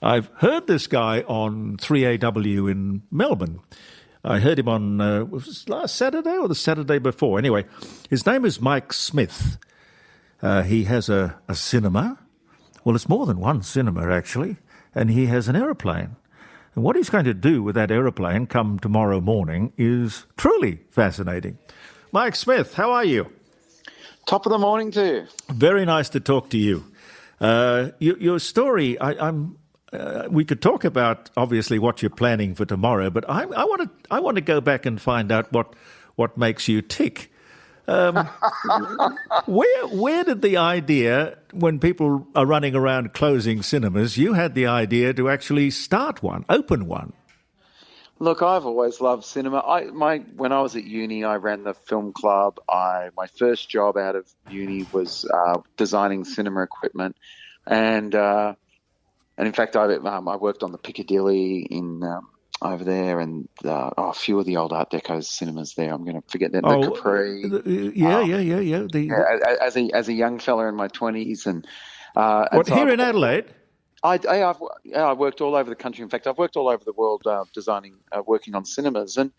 I've heard this guy on 3AW in Melbourne. I heard him on, was it last Saturday or the Saturday before? Anyway, his name is Mike Smith. He has a cinema. Well, it's more than one cinema, actually. And he has an aeroplane. And what he's going to do with that aeroplane come tomorrow morning is truly fascinating. Mike Smith, how are you? Top of the morning to you. Very nice to talk to you. Your story, we could talk about, obviously, what you're planning for tomorrow, but I want to go back and find out what makes you tick. Where did the idea, when people are running around closing cinemas, you had the idea to actually start one, open one? Look, I've always loved cinema. When I was at uni, I ran the film club. My first job out of uni was designing cinema equipment, and in fact, I worked on the Piccadilly in over there, and a few of the old Art Deco cinemas there. I'm going to forget that. The Capri. As a young fella in my 20s, and here in Adelaide. I've worked all over the country. In fact, I've worked all over the world working on cinemas. And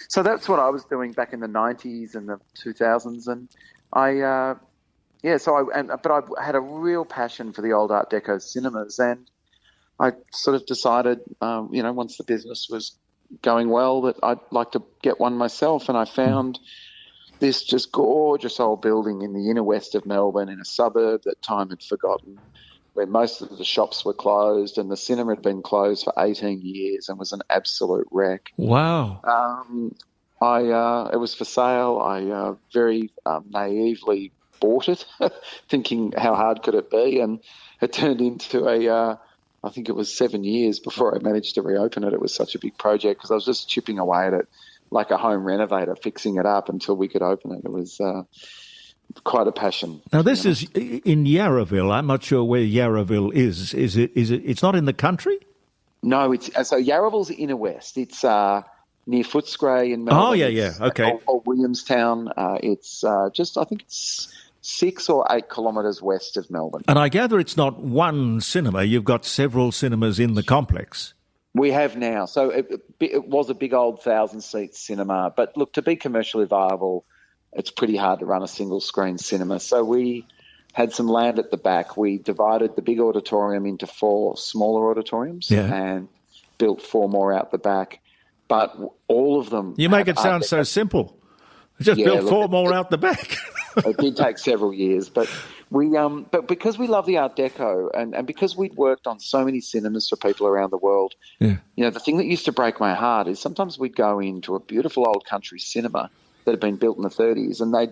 so that's what I was doing back in the 90s and the 2000s. And I had a real passion for the old Art Deco cinemas. And I sort of decided, once the business was going well, that I'd like to get one myself. And I found this just gorgeous old building in the inner west of Melbourne in a suburb that time had forgotten, where most of the shops were closed and the cinema had been closed for 18 years and was an absolute wreck. Wow. It was for sale. I very naively bought it, thinking how hard could it be, and it turned into I think it was 7 years before I managed to reopen it. It was such a big project because I was just chipping away at it like a home renovator, fixing it up until we could open it. It was quite a passion. Now, this is in Yarraville. I'm not sure where Yarraville is. Is it? It's not in the country? No, so Yarraville's inner west. It's near Footscray in Melbourne. Oh, yeah. Okay. Or Williamstown. It's I think it's 6 or 8 kilometres west of Melbourne. And I gather it's not one cinema. You've got several cinemas in the complex. We have now. So it was a big old 1,000-seat cinema. But look, to be commercially viable, it's pretty hard to run a single-screen cinema. So we had some land at the back. We divided the big auditorium into 4 smaller auditoriums and built 4 more out the back. But all of them... You make it sound so simple. Just built 4 more out the back. It did take several years, but but because we love the Art Deco and because we'd worked on so many cinemas for people around the world, the thing that used to break my heart is sometimes we'd go into a beautiful old country cinema that had been built in the 30s, and they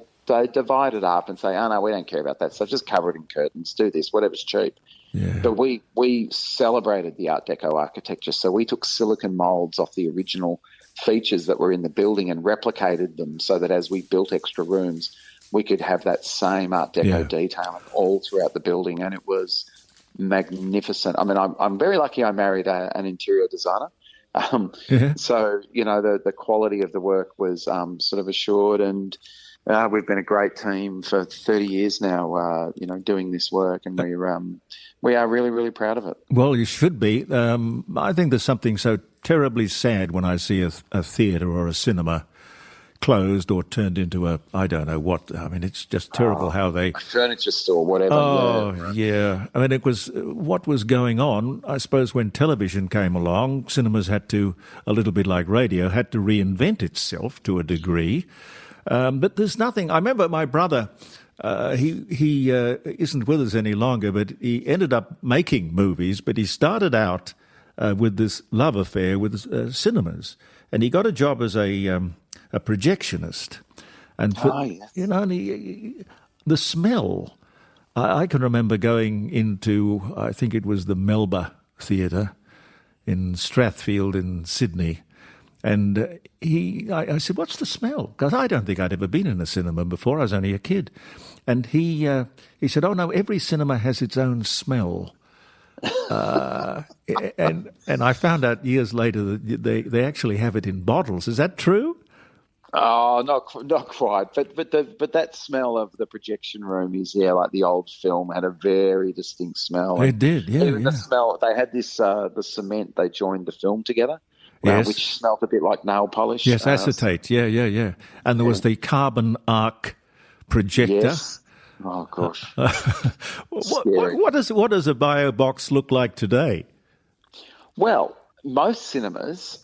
divide it up and say, oh, no, we don't care about that stuff, just cover it in curtains, do this, whatever's cheap. Yeah. But we celebrated the Art Deco architecture, so we took silicon moulds off the original features that were in the building and replicated them so that as we built extra rooms, we could have that same Art Deco detailing all throughout the building, and it was magnificent. I mean, I'm very lucky I married an interior designer. So, the quality of the work was sort of assured, and we've been a great team for 30 years now, doing this work, and we are really, really proud of it. Well, you should be. I think there's something so terribly sad when I see a theatre or a cinema closed or turned into I don't know what. I mean, it's just terrible how they... A furniture store, whatever. Oh, yeah. I mean, it was what was going on. I suppose when television came along, cinemas had to, a little bit like radio, had to reinvent itself to a degree. But there's nothing... I remember my brother... He isn't with us any longer, but he ended up making movies, but he started out with this love affair with cinemas. And he got a job as a projectionist. And the smell, I can remember going into, I think it was the Melbourne Theatre in Strathfield in Sydney. And I said, what's the smell? Because I don't think I'd ever been in a cinema before. I was only a kid. And he said, oh, no, every cinema has its own smell. And I found out years later that they actually have it in bottles. Is that true? Oh, not quite, but that smell of the projection room is like the old film had a very distinct smell, It and did, yeah, even the yeah. smell they had this the cement they joined the film together, Yes. which smelled a bit like nail polish. Yes, acetate. Yeah, yeah, yeah. And there Yeah. was the carbon arc projector. Yes. Oh gosh, What, scary. what does a bio box look like today? Well, most cinemas,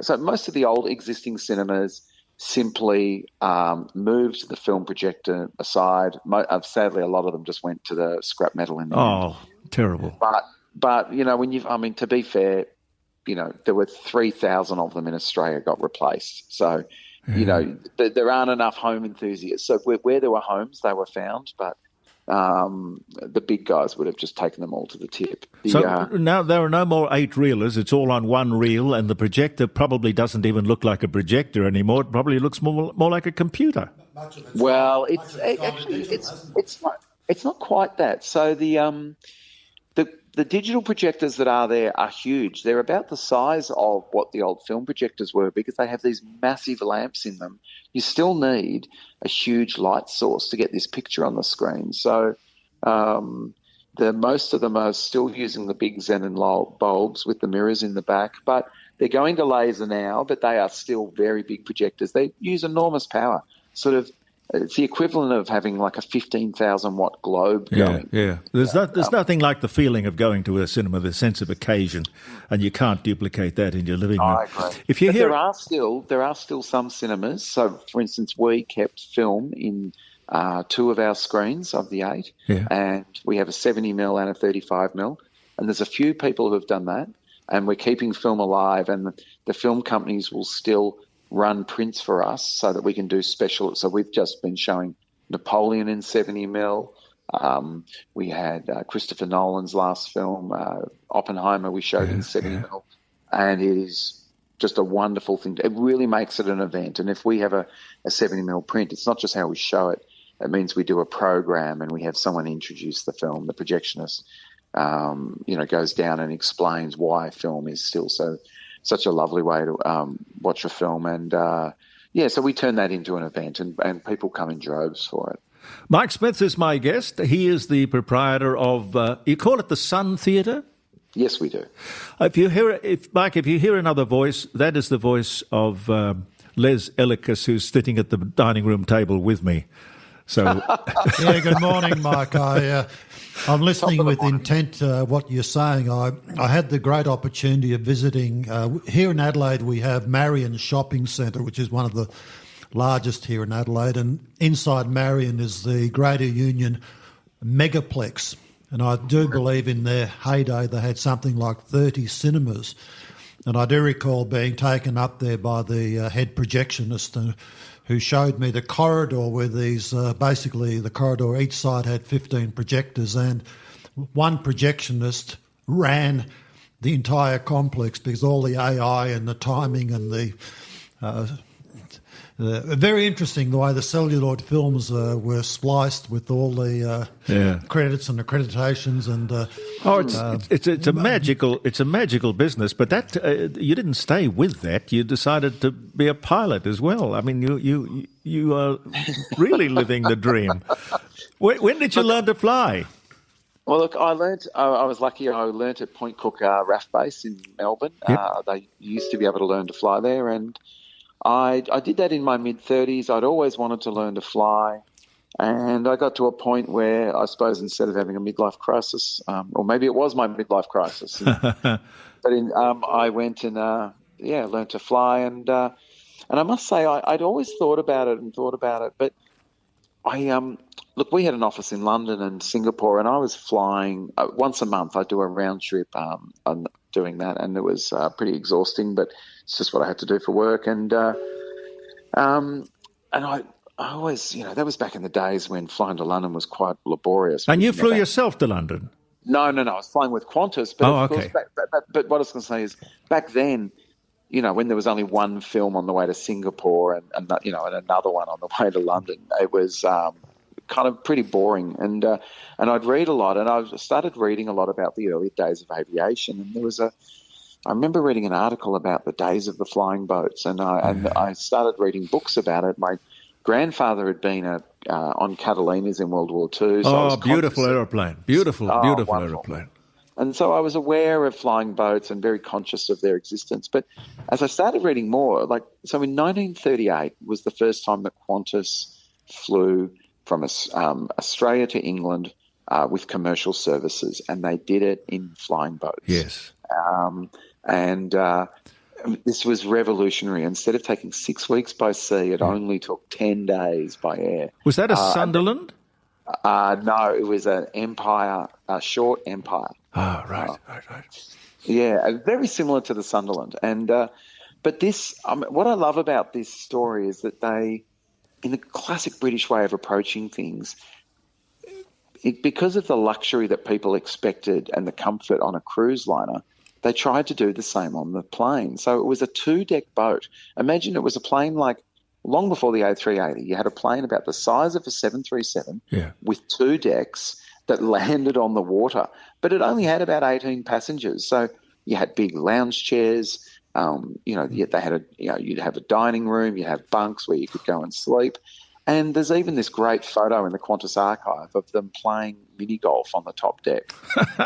so most of the old existing cinemas simply moved the film projector aside. Sadly, a lot of them just went to the scrap metal in the end. Oh, terrible. But I mean, to be fair, there were 3,000 of them in Australia got replaced. So, there aren't enough home enthusiasts. So where there were homes, they were found, but the big guys would have just taken them all to the tip. Now there are no more 8-reelers. It's all on one reel, and the projector probably doesn't even look like a projector anymore. It probably looks more like a computer. Well, it's not quite that. So the digital projectors that are there are huge. They're about the size of what the old film projectors were because they have these massive lamps in them. You still need a huge light source to get this picture on the screen. So most of them are still using the big xenon bulbs with the mirrors in the back, but they're going to laser now, but they are still very big projectors. They use enormous power, sort of. It's the equivalent of having like a 15,000 watt globe going. Yeah. There's nothing like the feeling of going to a cinema, the sense of occasion, and you can't duplicate that in your living room. I agree. There are still some cinemas. So, for instance, we kept film in 2 of our screens of the 8, and we have a 70mm and a 35mm, and there's a few people who have done that, and we're keeping film alive, and the film companies will still run prints for us so that we can do special. So we've just been showing Napoleon in 70mm. We had Christopher Nolan's last film, Oppenheimer, we showed in 70mm. And it is just a wonderful thing. It really makes it an event. And if we have a 70mm print, it's not just how we show it. It means we do a program and we have someone introduce the film. The projectionist, goes down and explains why film is still such a lovely way to watch a film. And, so we turn that into an event and people come in droves for it. Mike Smith is my guest. He is the proprietor of, you call it the Sun Theatre? Yes, we do. If you hear another voice, that is the voice of Les Ellicus, who's sitting at the dining room table with me. So, yeah, good morning, Mike. I'm listening with intent what you're saying. I had the great opportunity of visiting, here in Adelaide we have Marion Shopping Centre, which is one of the largest here in Adelaide, and inside Marion is the Greater Union Megaplex. And I do believe in their heyday they had something like 30 cinemas. And I do recall being taken up there by the head projectionist who showed me the corridor where these, basically the corridor each side had 15 projectors, and one projectionist ran the entire complex because all the AI and the timing and the very interesting the way the celluloid films were spliced with all the credits and accreditations and. It's a magical business, but that you didn't stay with that. You decided to be a pilot as well. I mean, you are really living the dream. When did you learn to fly? Well, look, I was lucky. I learnt at Point Cook RAF base in Melbourne. Yep. They used to be able to learn to fly there, and I did that in my mid-30s. I'd always wanted to learn to fly, and I got to a point where I suppose instead of having a midlife crisis, or maybe it was my midlife crisis, I went and learned to fly, and I must say I'd always thought about it, but we had an office in London and Singapore, and I was flying once a month. I'd do a round trip on doing that, and it was pretty exhausting, but it's just what I had to do for work. And I always, that was back in the days when flying to London was quite laborious. And you flew yourself to London? No. I was flying with Qantas. But of course, but what I was going to say is back then, when there was only one film on the way to Singapore and another one on the way to London, it was kind of pretty boring. And I'd read a lot, and I started reading a lot about the early days of aviation. And there was I remember reading an article about the days of the flying boats, and I started reading books about it. My grandfather had been on Catalinas in World War II. So beautiful aeroplane. Beautiful wonderful. aeroplane. And so I was aware of flying boats and very conscious of their existence. But as I started reading more, so in 1938 was the first time that Qantas flew from Australia to England with commercial services, and they did it in flying boats. Yes. This was revolutionary. Instead of taking 6 weeks by sea, it only took 10 days by air. Was that a Sunderland? No, it was an Empire, a short Empire. Oh, right. Yeah, very similar to the Sunderland. But this, what I love about this story is that they, in the classic British way of approaching things, because of the luxury that people expected and the comfort on a cruise liner, they tried to do the same on the plane. So it was a 2-deck boat. Imagine it was a plane long before the A380. You had a plane about the size of a 737 with 2 decks that landed on the water, but it only had about 18 passengers. So you had big lounge chairs. They had you'd have a dining room. You'd have bunks where you could go and sleep. And there's even this great photo in the Qantas archive of them playing mini golf on the top deck.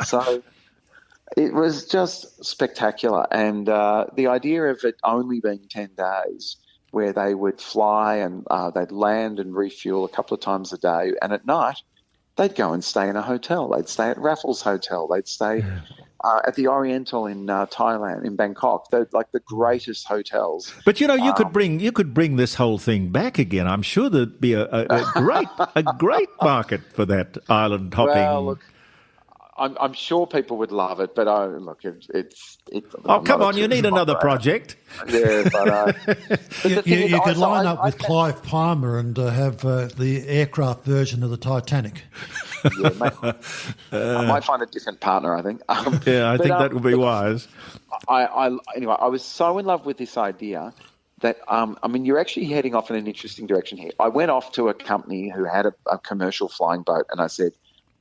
So it was just spectacular. And the idea of it only being 10 days where they would fly and they'd land and refuel a couple of times a day. And at night, they'd go and stay in a hotel. They'd stay at Raffles Hotel. They'd stay at the Oriental in Thailand, in Bangkok. They're like the greatest hotels. But you could bring this whole thing back again. I'm sure there'd be a great market for that island hopping. Well, look, I'm sure people would love it, but it's. Oh, come on! You need another project. Yeah, but you could line up with Clive Palmer and have the aircraft version of the Titanic. Yeah, I might find a different partner, I think. I think that would be wise. Anyway, I was so in love with this idea that, you're actually heading off in an interesting direction here. I went off to a company who had a commercial flying boat, and I said,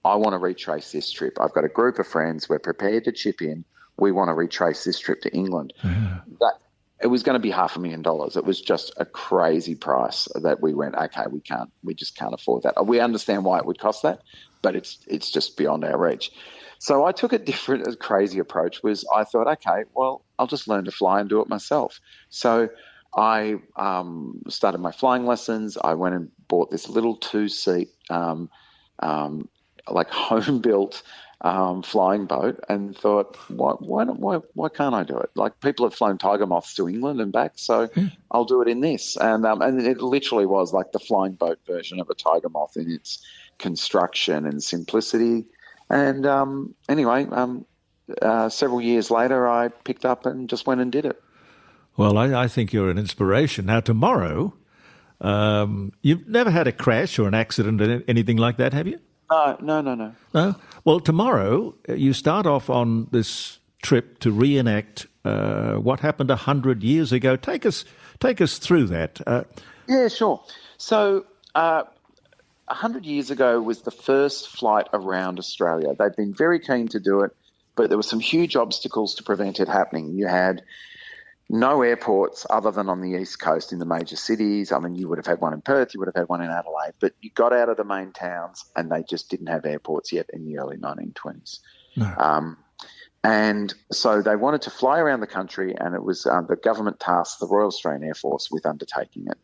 I want to retrace this trip. I've got a group of friends. We're prepared to chip in. We want to retrace this trip to England. It was going to be $500,000. It was just a crazy price that we went, okay, we just can't afford that. We understand why it would cost that, but it's just beyond our reach. So I took a crazy approach. I thought, okay, well, I'll just learn to fly and do it myself. So I started my flying lessons. I went and bought this little 2-seat home-built flying boat, and thought, why can't I do it? Like, people have flown tiger moths to England and back, so I'll do it in this. And it literally was like the flying boat version of a tiger moth in its construction and simplicity. And several years later, I picked up and just went and did it. Well, I think you're an inspiration. Now, tomorrow, you've never had a crash or an accident or anything like that, have you? No. No? Well, tomorrow you start off on this trip to reenact what happened 100 years ago. Take us through that. Yeah, sure. So 100 years ago was the first flight around Australia. They'd been very keen to do it, but there were some huge obstacles to prevent it happening. You had no airports other than on the east coast in the major cities. You would have had one in Perth, you would have had one in Adelaide, but you got out of the main towns and they just didn't have airports yet in the early 1920s. No. And so they wanted to fly around the country, and it was the government tasked the Royal Australian Air Force with undertaking it.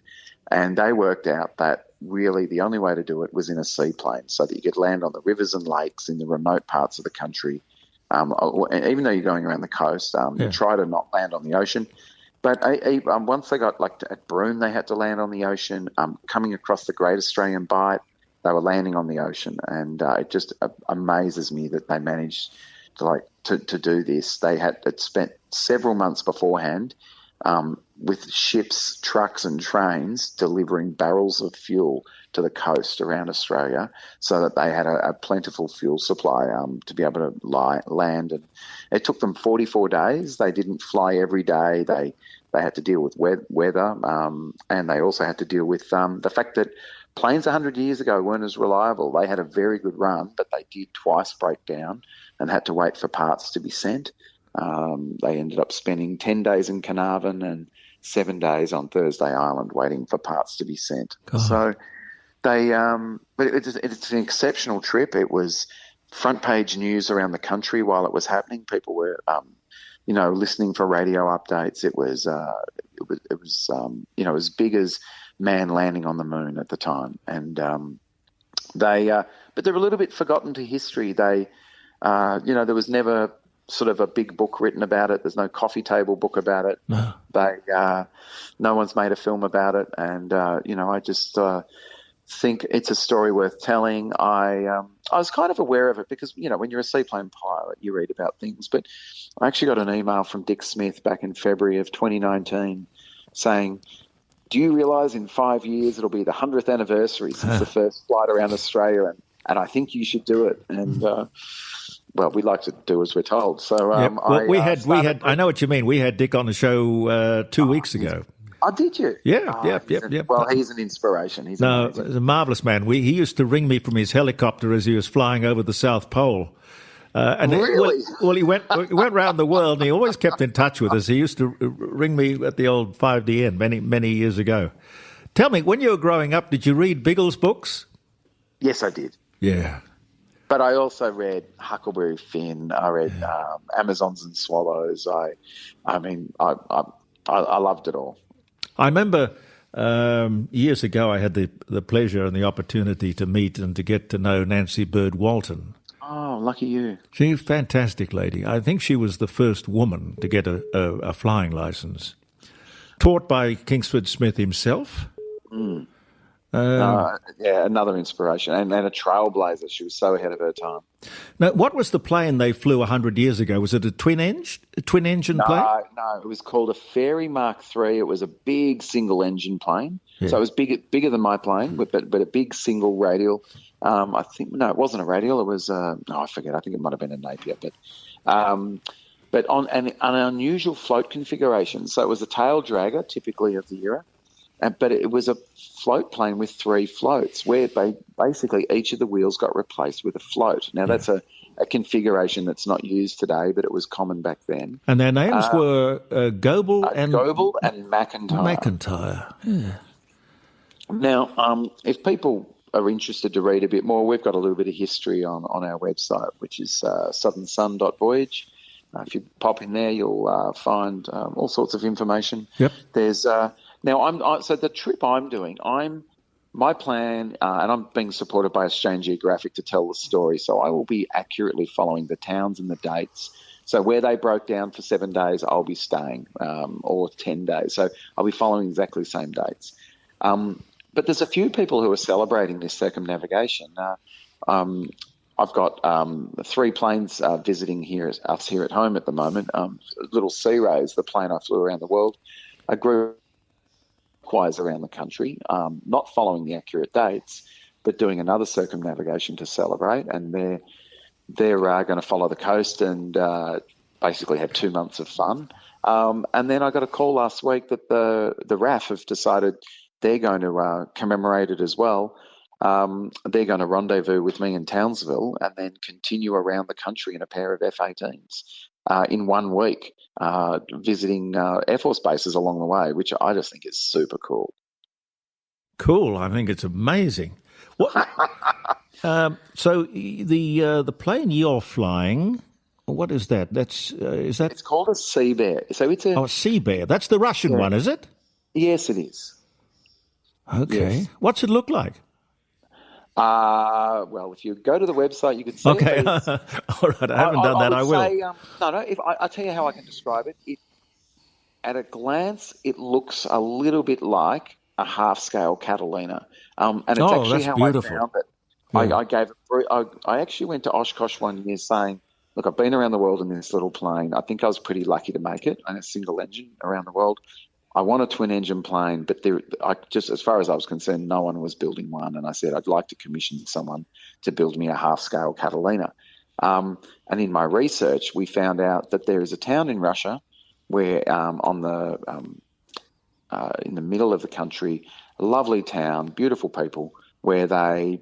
And they worked out that really the only way to do it was in a seaplane, so that you could land on the rivers and lakes in the remote parts of the country. Even though you're going around the coast, try to not land on the ocean. But once they got at Broome, they had to land on the ocean. Coming across the Great Australian Bight, they were landing on the ocean, and it just amazes me that they managed to do this. They had spent several months beforehand with ships, trucks, and trains delivering barrels of fuel to the coast around Australia, so that they had a plentiful fuel supply to be able to land. And it took them 44 days. They didn't fly every day. They had to deal with weather, and they also had to deal with the fact that planes 100 years ago weren't as reliable. They had a very good run, but they did twice break down and had to wait for parts to be sent. They ended up spending 10 days in Carnarvon and 7 days on Thursday Island waiting for parts to be sent. God. So but it's an exceptional trip. It was front page news around the country while it was happening. People were, listening for radio updates. It was as big as man landing on the moon at the time. And but they're a little bit forgotten to history. There was never sort of a big book written about it. There's no coffee table book about it. No. No one's made a film about it. And, I just think it's a story worth telling. I was kind of aware of it because, when you're a seaplane pilot, you read about things. But I actually got an email from Dick Smith back in February of 2019 saying, do you realise in 5 years it'll be the 100th anniversary since the first flight around Australia, and I think you should do it. And we like to do as we're told. So I know what you mean. We had Dick on the show 2 weeks ago. Oh, did you? Yeah. Well, he's an inspiration. He's a marvellous man. He used to ring me from his helicopter as he was flying over the South Pole. Really? He went around the world, and he always kept in touch with us. He used to ring me at the old 5DN many years ago. Tell me, when you were growing up, did you read Biggles' books? Yes, I did. Yeah. But I also read Huckleberry Finn. I read Amazons and Swallows. I loved it all. I remember years ago I had the pleasure and the opportunity to meet and to get to know Nancy Bird Walton. Oh, lucky you. She's a fantastic lady. I think she was the first woman to get a flying licence. Taught by Kingsford Smith himself. Mm. Another inspiration and a trailblazer. She was so ahead of her time. Now, what was the plane they flew 100 years ago? Was it a twin engine plane? No, it was called a Fairy Mark III. It was a big single engine plane. Yeah. So it was bigger than my plane, but a big single radial. I think it wasn't a radial. It was I forget. I think it might have been a Napier, but on an unusual float configuration. So it was a tail dragger, typically of the era. But it was a float plane with 3 floats where basically each of the wheels got replaced with a float. Now, that's a configuration that's not used today, but it was common back then. And their names were Goebel and McIntyre. McIntyre, yeah. Now, if people are interested to read a bit more, we've got a little bit of history on our website, which is southernsun.voyage. If you pop in there, you'll find all sorts of information. Yep. There's... so the trip I'm doing, my plan, and I'm being supported by Australian Geographic to tell the story, so I will be accurately following the towns and the dates. So where they broke down for 7 days, I'll be staying, or 10 days. So I'll be following exactly the same dates. But there's a few people who are celebrating this circumnavigation. I've got 3 planes visiting us here at home at the moment. Little Sea Rays, the plane I flew around the world, a group around the country, not following the accurate dates, but doing another circumnavigation to celebrate. And they're going to follow the coast and basically have 2 months of fun. And then I got a call last week that the RAF have decided they're going to commemorate it as well. They're going to rendezvous with me in Townsville and then continue around the country in a pair of F-18s in 1 week. Visiting Air Force bases along the way, which I just think is super cool. Cool. I think it's amazing. What, so the plane you're flying, what is that? Is that? It's called a Sea Bear. So it's a Sea Bear. That's the Russian one, is it? Yes, it is. Okay. Yes. What's it look like? Well, if you go to the website, you can see okay. it. All right, I haven't done that. I will. Say, If I tell you how I can describe it, at a glance, it looks a little bit like a half-scale Catalina, and it's actually how beautiful. I found it. Yeah. I actually went to Oshkosh one year saying, "Look, I've been around the world in this little plane. I think I was pretty lucky to make it on a single engine around the world. I want a twin-engine plane, but as far as I was concerned, no one was building one. And I said, I'd like to commission someone to build me a half-scale Catalina. And in my research, we found out that there is a town in Russia where in the middle of the country, a lovely town, beautiful people, where they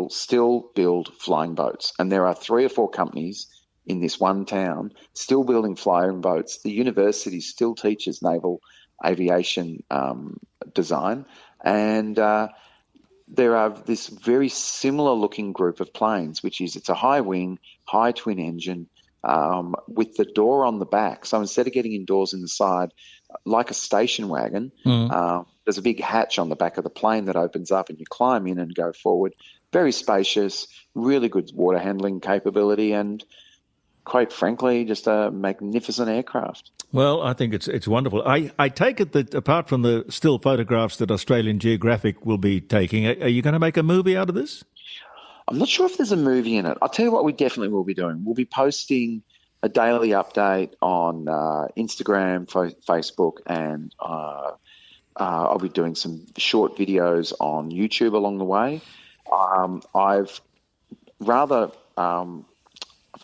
still build flying boats. And there are 3 or 4 companies in this one town, still building flying boats. The university still teaches naval aviation design, and there are this very similar looking group of planes, which is it's a high wing, high twin engine with the door on the back. So instead of getting indoors in the side, like a station wagon, there's a big hatch on the back of the plane that opens up and you climb in and go forward. Very spacious, really good water handling capability, and quite frankly, just a magnificent aircraft. Well, I think it's wonderful. I take it that apart from the still photographs that Australian Geographic will be taking, are you going to make a movie out of this? I'm not sure if there's a movie in it. I'll tell you what we definitely will be doing. We'll be posting a daily update on Instagram, Facebook, and I'll be doing some short videos on YouTube along the way. I've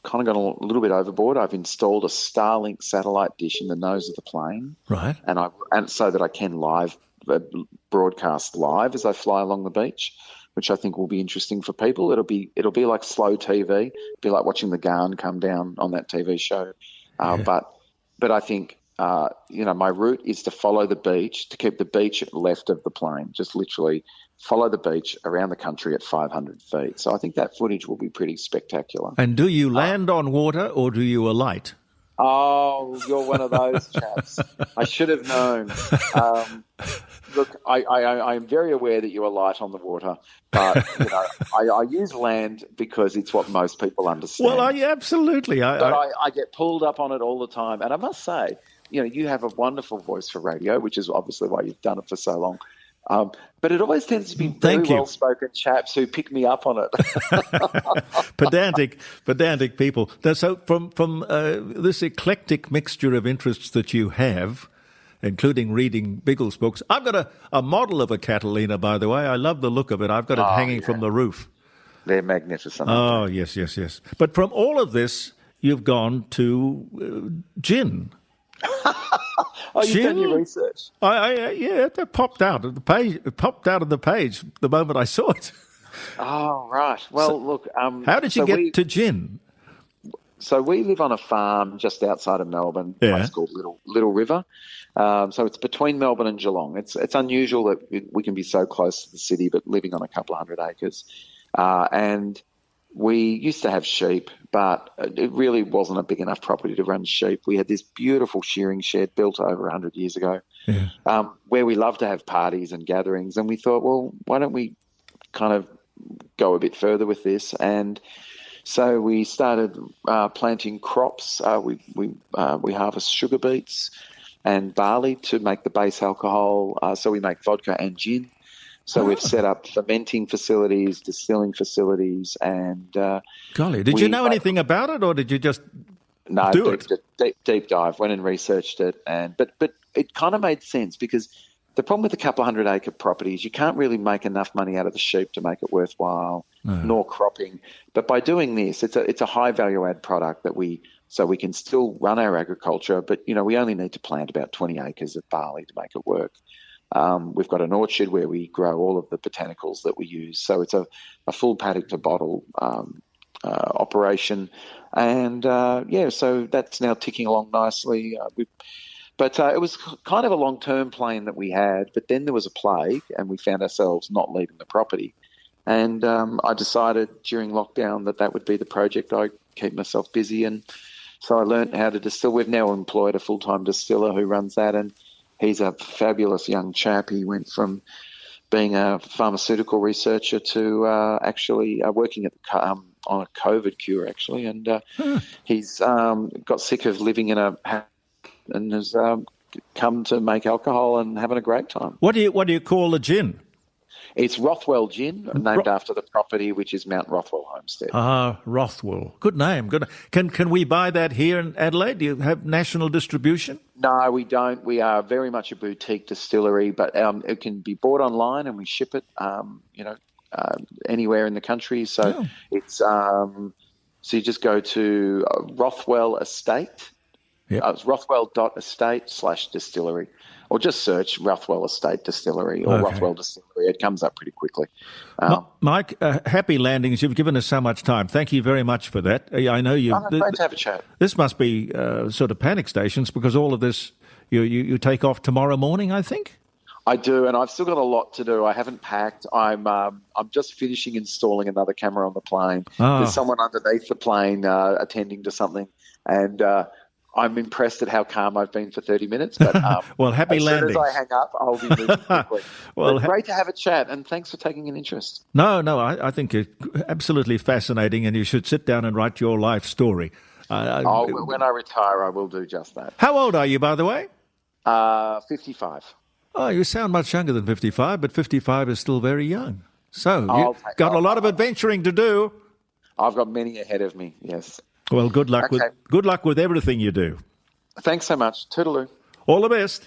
kind of gone a little bit overboard. I've installed a Starlink satellite dish in the nose of the plane, right? And so that I can broadcast live as I fly along the beach, which I think will be interesting for people. It'll be like slow TV. It'll be like watching the Garn come down on that TV show. But I think my route is to follow the beach, to keep the beach left of the plane, just literally follow the beach around the country at 500 feet. So I think that footage will be pretty spectacular. And do you land on water or do you alight? Oh, you're one of those chaps. I should have known. Look, I am very aware that you alight on the water, but I use land because it's what most people understand. Well, absolutely. I get pulled up on it all the time, and I must say, you have a wonderful voice for radio, which is obviously why you've done it for so long. But it always tends to be very well-spoken chaps who pick me up on it. pedantic people. So from this eclectic mixture of interests that you have, including reading Biggles books, I've got a model of a Catalina, by the way. I love the look of it. I've got it hanging from the roof. They're magnificent. Oh, yes. But from all of this, you've gone to gin. Oh, you've done your research. That popped out of the page. It popped out of the page the moment I saw it. Oh, right. Well, look. How did you get to gin? So we live on a farm just outside of Melbourne. It's called Little River. So it's between Melbourne and Geelong. It's unusual that we can be so close to the city, but living on a couple of hundred acres. And we used to have sheep, but it really wasn't a big enough property to run sheep. We had this beautiful shearing shed built over 100 years ago, where we love to have parties and gatherings. And we thought, well, why don't we kind of go a bit further with this? And so we started planting crops. We harvest sugar beets and barley to make the base alcohol. So we make vodka and gin. So we've set up fermenting facilities, distilling facilities, and golly, did you know anything about it, or did you just do it? Deep dive, went and researched it, but it kind of made sense because the problem with a couple of 100 acre properties, you can't really make enough money out of the sheep to make it worthwhile, nor cropping. But by doing this, it's a high value add product that we can still run our agriculture, but we only need to plant about 20 acres of barley to make it work. We've got an orchard where we grow all of the botanicals that we use. So it's a full paddock to bottle operation. And, so that's now ticking along nicely. But it was kind of a long-term plan that we had. But then there was a plague and we found ourselves not leaving the property. And I decided during lockdown that would be the project. I keep myself busy. And so I learned how to distill. We've now employed a full-time distiller who runs that, and he's a fabulous young chap. He went from being a pharmaceutical researcher to actually working on a COVID cure, actually. And he's got sick of living in a house and has come to make alcohol and having a great time. What do you call the gin? It's Rothwell Gin, named after the property, which is Mount Rothwell Homestead. Rothwell. Good name. Good. Can we buy that here in Adelaide? Do you have national distribution? No, we don't. We are very much a boutique distillery, but it can be bought online and we ship it, anywhere in the country. So it's so you just go to Rothwell Estate Yep. It's rothwell.estate/distillery, or just search Rothwell Estate Distillery or Rothwell Distillery. It comes up pretty quickly. Mike, happy landings. You've given us so much time. Thank you very much for that. I know you. Great to have a chat. This must be sort of panic stations, because all of this, you take off tomorrow morning, I think? I do, and I've still got a lot to do. I haven't packed. I'm just finishing installing another camera on the plane. Oh. There's someone underneath the plane attending to something, and I'm impressed at how calm I've been for 30 minutes. But well, happy landings. As soon as I hang up, I'll be moving quickly. Well, great to have a chat, and thanks for taking an interest. No, I think it's absolutely fascinating, and you should sit down and write your life story. When I retire, I will do just that. How old are you, by the way? 55. Oh, you sound much younger than 55, but 55 is still very young. So you've got a lot of adventuring to do. I've got many ahead of me, yes. Well, good luck with everything you do. Thanks so much. Toodaloo. All the best.